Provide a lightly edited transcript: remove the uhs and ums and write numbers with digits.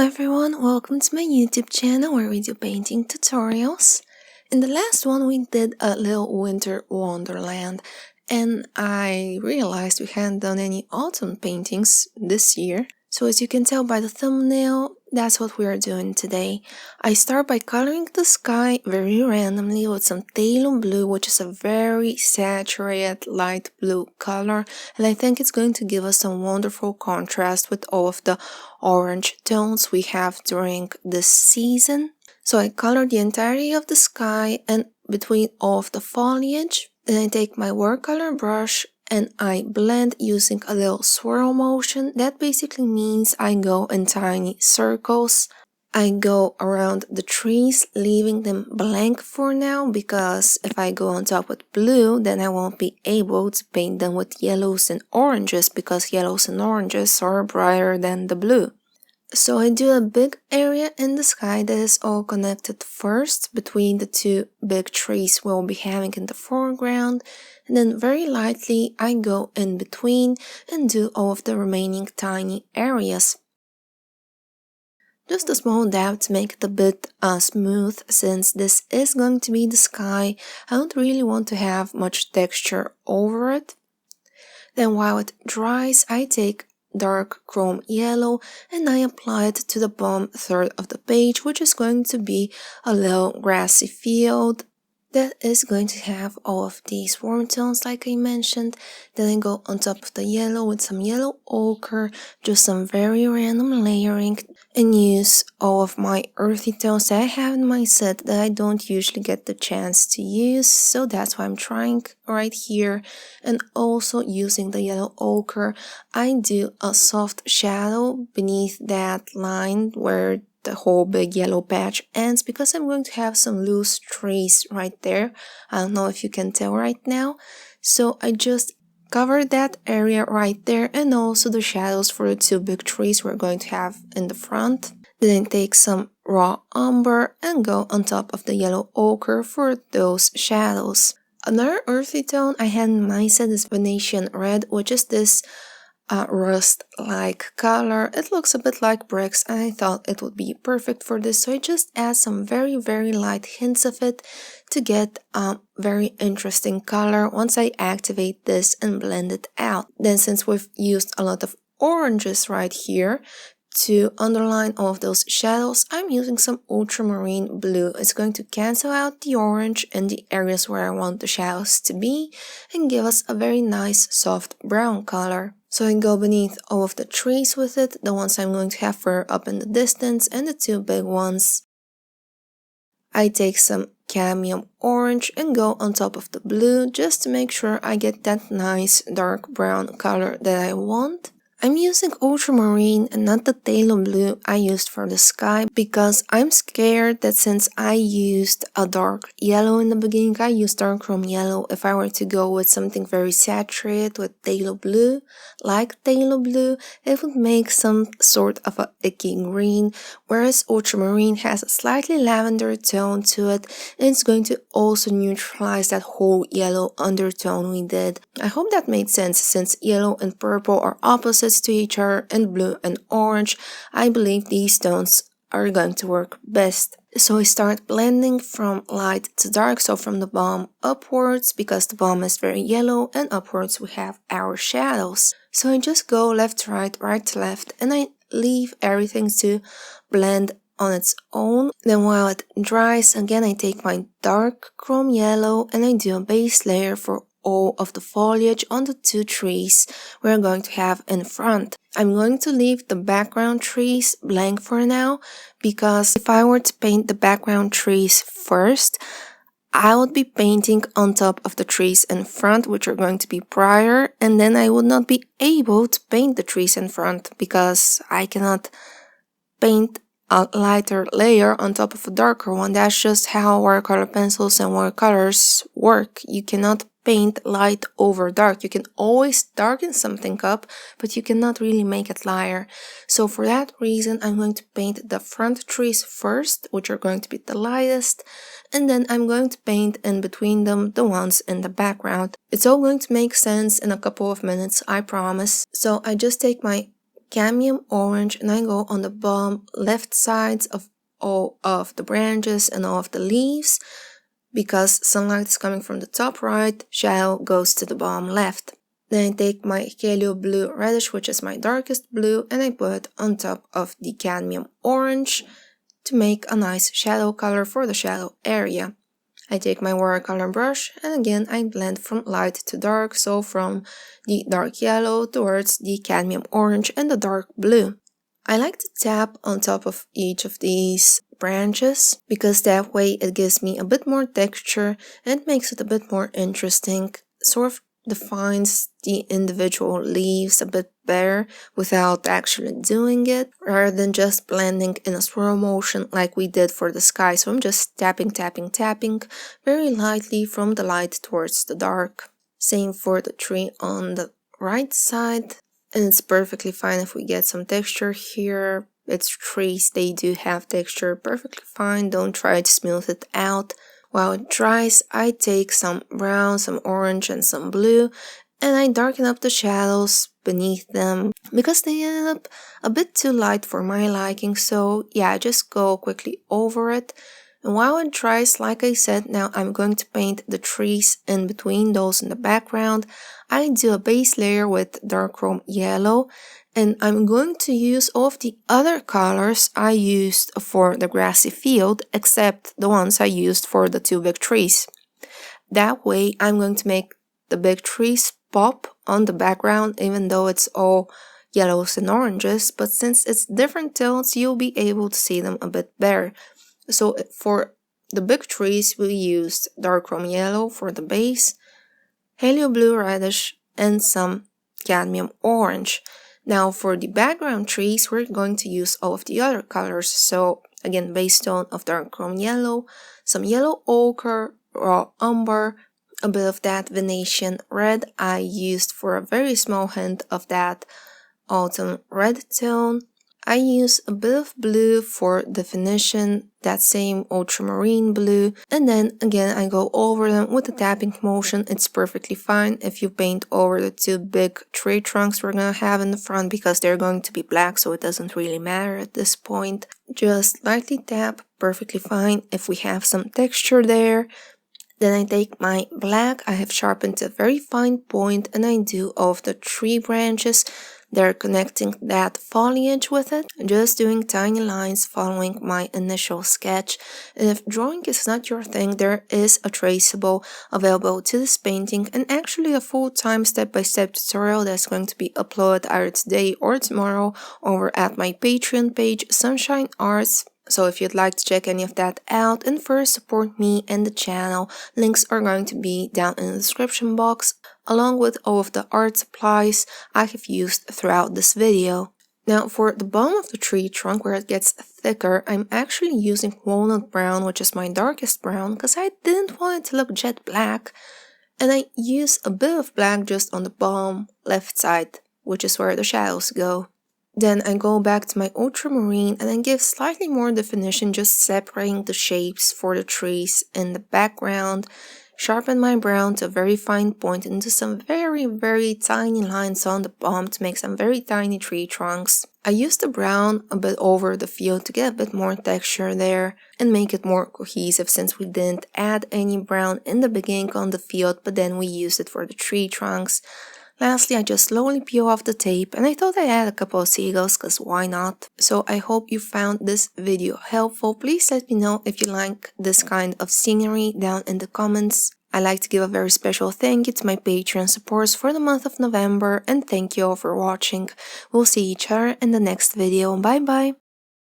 everyone, welcome to my YouTube channel where we do painting tutorials. In the last one we did a little winter wonderland and I realized we hadn't done any autumn paintings this year. So as you can tell by the thumbnail, that's what we are doing today. I start by coloring the sky very randomly with some phthalo blue, which is a very saturated light blue color, and I think it's going to give us some wonderful contrast with all of the orange tones we have during this season. So I colored the entirety of the sky and between all of the foliage. Then I take my watercolor brush and I blend using a little swirl motion. That basically means I go in tiny circles. I go around the trees, leaving them blank for now, because if I go on top with blue, then I won't be able to paint them with yellows and oranges, because yellows and oranges are brighter than the blue. So I do a big area in the sky that is all connected first between the two big trees we'll be having in the foreground, and then very lightly I go in between and do all of the remaining tiny areas. Just a small dab to make it a bit smooth, since this is going to be the sky. I don't really want to have much texture over it. Then while it dries, I take dark chrome yellow and I apply it to the bottom third of the page, which is going to be a little grassy field that is going to have all of these warm tones like I mentioned. Then I go on top of the yellow with some yellow ochre, just some very random layering, and use all of my earthy tones that I have in my set that I don't usually get the chance to use, so that's why I'm trying right here. And also using the yellow ochre, I do a soft shadow beneath that line where the whole big yellow patch ends, because I'm going to have some loose trees right there. I don't know if you can tell right now. So I just cover that area right there, and also the shadows for the two big trees we're going to have in the front. Then I take some raw umber and go on top of the yellow ochre for those shadows. Another earthy tone I had in my set is Venetian red, which is this rust-like color. It looks a bit like bricks and I thought it would be perfect for this, so I just add some very light hints of it to get a very interesting color once I activate this and blend it out. Then since we've used a lot of oranges right here to underline all of those shadows, I'm using some ultramarine blue. It's going to cancel out the orange in the areas where I want the shadows to be and give us a very nice soft brown color. So I go beneath all of the trees with it, the ones I'm going to have further up in the distance and the two big ones. I take some cadmium orange and go on top of the blue just to make sure I get that nice dark brown color that I want. I'm using ultramarine and not the phthalo blue I used for the sky, because I'm scared that since I used a dark yellow in the beginning, I used dark chrome yellow, if I were to go with something very saturated with phthalo blue, like phthalo blue, it would make some sort of a icky green, whereas ultramarine has a slightly lavender tone to it, and it's going to also neutralize that whole yellow undertone we did. I hope that made sense, since yellow and purple are opposites to each other, and blue and orange, I believe these tones are going to work best. So I start blending from light to dark, so from the bottom upwards, because the bottom is very yellow, and upwards we have our shadows. So I just go left to right to left, and I leave everything to blend on its own. Then while it dries, again I take my dark chrome yellow and I do a base layer for all of the foliage on the two trees we're going to have in front. I'm going to leave the background trees blank for now, because if I were to paint the background trees first, I would be painting on top of the trees in front, which are going to be brighter, and then I would not be able to paint the trees in front, because I cannot paint a lighter layer on top of a darker one. That's just how watercolor pencils and watercolors work. You cannot paint light over dark. You can always darken something up, but you cannot really make it lighter. So for that reason, I'm going to paint the front trees first, which are going to be the lightest, and then I'm going to paint in between them the ones in the background. It's all going to make sense in a couple of minutes, I promise. So I just take my cadmium orange and I go on the bottom left sides of all of the branches and all of the leaves. Because sunlight is coming from the top right, shadow goes to the bottom left. Then I take my Helio Blue Reddish, which is my darkest blue, and I put it on top of the cadmium orange to make a nice shadow color for the shadow area. I take my watercolor brush and again I blend from light to dark, so from the dark yellow towards the cadmium orange and the dark blue. I like to tap on top of each of these branches because that way it gives me a bit more texture and makes it a bit more interesting, sort of defines the individual leaves a bit better without actually doing it, rather than just blending in a slow motion like we did for the sky. So I'm just tapping very lightly from the light towards the dark. Same for the tree on the right side, and it's perfectly fine if we get some texture here. It's trees, they do have texture, perfectly fine, don't try to smooth it out. While it dries, I take some brown, some orange, and some blue, and I darken up the shadows beneath them because they ended up a bit too light for my liking, so yeah, I just go quickly over it. And while it dries, like I said, now I'm going to paint the trees in between those in the background. I do a base layer with dark chrome yellow, and I'm going to use all of the other colors I used for the grassy field, except the ones I used for the two big trees. That way, I'm going to make the big trees pop on the background, even though it's all yellows and oranges, but since it's different tones, you'll be able to see them a bit better. So for the big trees, we used dark chrome yellow for the base, Helio Blue Reddish, and some cadmium orange. Now for the background trees, we're going to use all of the other colors. So again, base tone of dark chrome yellow, some yellow ochre, raw umber, a bit of that Venetian red. I used for a very small hint of that autumn red tone. I use a bit of blue for definition, that same ultramarine blue, and then again I go over them with a tapping motion. It's perfectly fine if you paint over the two big tree trunks we're gonna have in the front because they're going to be black, so it doesn't really matter at this point. Just lightly tap, perfectly fine if we have some texture there. Then I take my black, I have sharpened to a very fine point, and I do all of the tree branches. They're connecting that foliage with it, just doing tiny lines following my initial sketch. And if drawing is not your thing, there is a traceable available to this painting, and actually a full-time step-by-step tutorial that's going to be uploaded either today or tomorrow over at my Patreon page, Sunshine Arts. So if you'd like to check any of that out and first support me and the channel, links are going to be down in the description box, along with all of the art supplies I have used throughout this video. Now for the bottom of the tree trunk where it gets thicker, I'm actually using walnut brown, which is my darkest brown, because I didn't want it to look jet black. And I use a bit of black just on the bottom left side, which is where the shadows go. Then I go back to my ultramarine and I give slightly more definition, just separating the shapes for the trees in the background. Sharpen my brown to a very fine point into some very tiny lines on the bottom to make some very tiny tree trunks. I use the brown a bit over the field to get a bit more texture there and make it more cohesive, since we didn't add any brown in the beginning on the field, but then we used it for the tree trunks. Lastly, I just slowly peel off the tape, and I thought I'd add a couple of seagulls, cause why not? So I hope you found this video helpful. Please let me know if you like this kind of scenery down in the comments. I'd like to give a very special thank you to my Patreon supporters for the month of November, and thank you all for watching. We'll see each other in the next video. Bye bye!